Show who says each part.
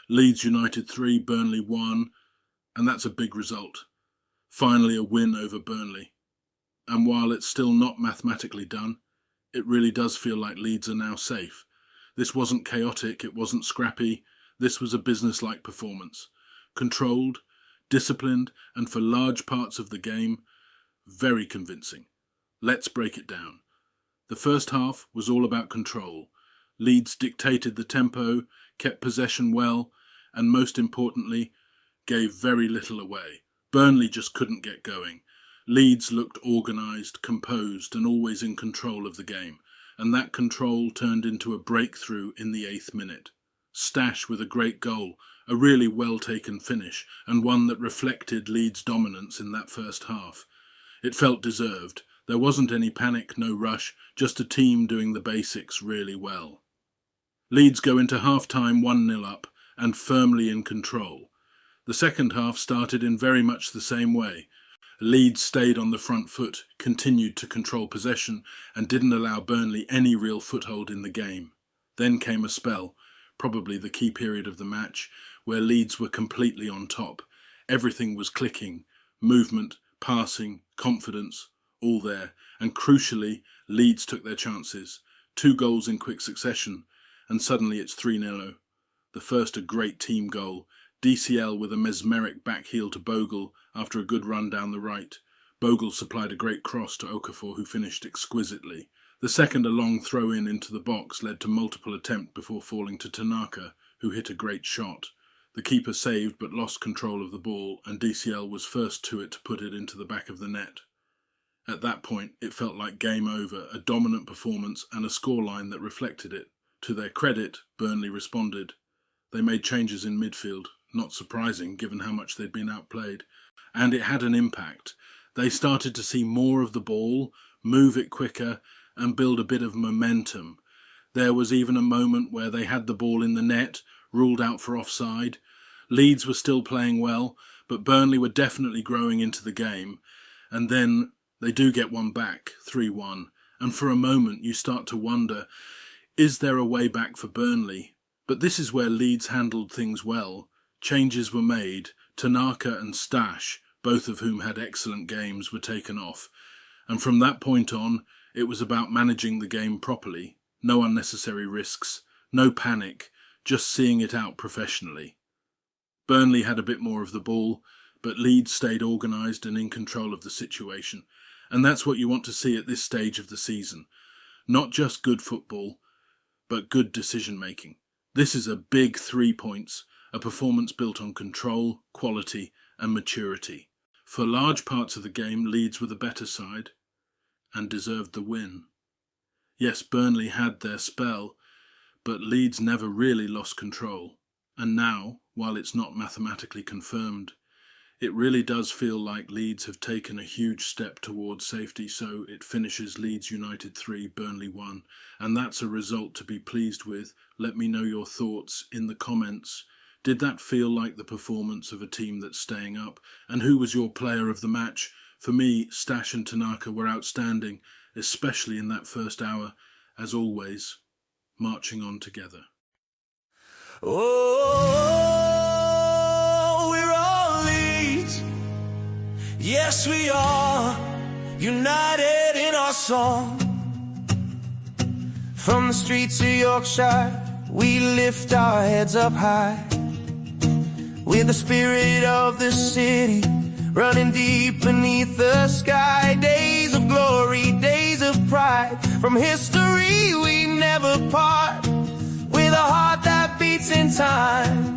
Speaker 1: Leeds United 3, Burnley 1, and that's a big result. Finally a win over Burnley. And while it's still not mathematically done, it really does feel like Leeds are now safe. This wasn't chaotic, it wasn't scrappy, this was a business-like performance. Controlled, disciplined, and for large parts of the game, very convincing. Let's break it down. The first half was all about control. Leeds dictated the tempo, kept possession well, and most importantly, gave very little away. Burnley just couldn't get going. Leeds looked organised, composed, and always in control of the game, and that control turned into a breakthrough in the 8th minute. Stach with a great goal, a really well-taken finish, and one that reflected Leeds' dominance in that first half. It felt deserved. There wasn't any panic, no rush, just a team doing the basics really well. Leeds go into half-time 1-0 up and firmly in control. The second half started in very much the same way. Leeds stayed on the front foot, continued to control possession, and didn't allow Burnley any real foothold in the game. Then came a spell, probably the key period of the match, where Leeds were completely on top. Everything was clicking, movement, passing, confidence, all there, and crucially, Leeds took their chances. 2 goals in quick succession, and suddenly it's 3-0. The first a great team goal, DCL with a mesmeric back heel to Bogle after a good run down the right. Bogle supplied a great cross to Okafor, who finished exquisitely. The second a long throw-in into the box led to multiple attempts before falling to Tanaka, who hit a great shot. The keeper saved but lost control of the ball, and DCL was first to it to put it into the back of the net. At that point, it felt like game over, a dominant performance and a scoreline that reflected it. To their credit, Burnley responded. They made changes in midfield, not surprising given how much they'd been outplayed, and it had an impact. They started to see more of the ball, move it quicker, and build a bit of momentum. There was even a moment where they had the ball in the net, ruled out for offside. Leeds were still playing well, but Burnley were definitely growing into the game, and then they do get one back, 3-1, and for a moment you start to wonder, is there a way back for Burnley? But this is where Leeds handled things well. Changes were made. Tanaka and Stach, both of whom had excellent games, were taken off. And from that point on, it was about managing the game properly. No unnecessary risks, no panic, just seeing it out professionally. Burnley had a bit more of the ball, but Leeds stayed organised and in control of the situation. And that's what you want to see at this stage of the season. Not just good football, but good decision-making. This is a big 3 points, a performance built on control, quality and maturity. For large parts of the game, Leeds were the better side and deserved the win. Yes, Burnley had their spell, but Leeds never really lost control. And now, while it's not mathematically confirmed, it really does feel like Leeds have taken a huge step towards safety, so it finishes Leeds United 3, Burnley 1, and that's a result to be pleased with. Let me know your thoughts in the comments. Did that feel like the performance of a team that's staying up? And who was your player of the match? For me, Stach and Tanaka were outstanding, especially in that first hour, as always, marching on together.
Speaker 2: Oh, we're all Leeds. Yes, we are united in our song. From the streets of Yorkshire, we lift our heads up high, with the spirit of the city running deep beneath the sky. Days of glory, days of pride, from history we never part, with a heart that beats in time.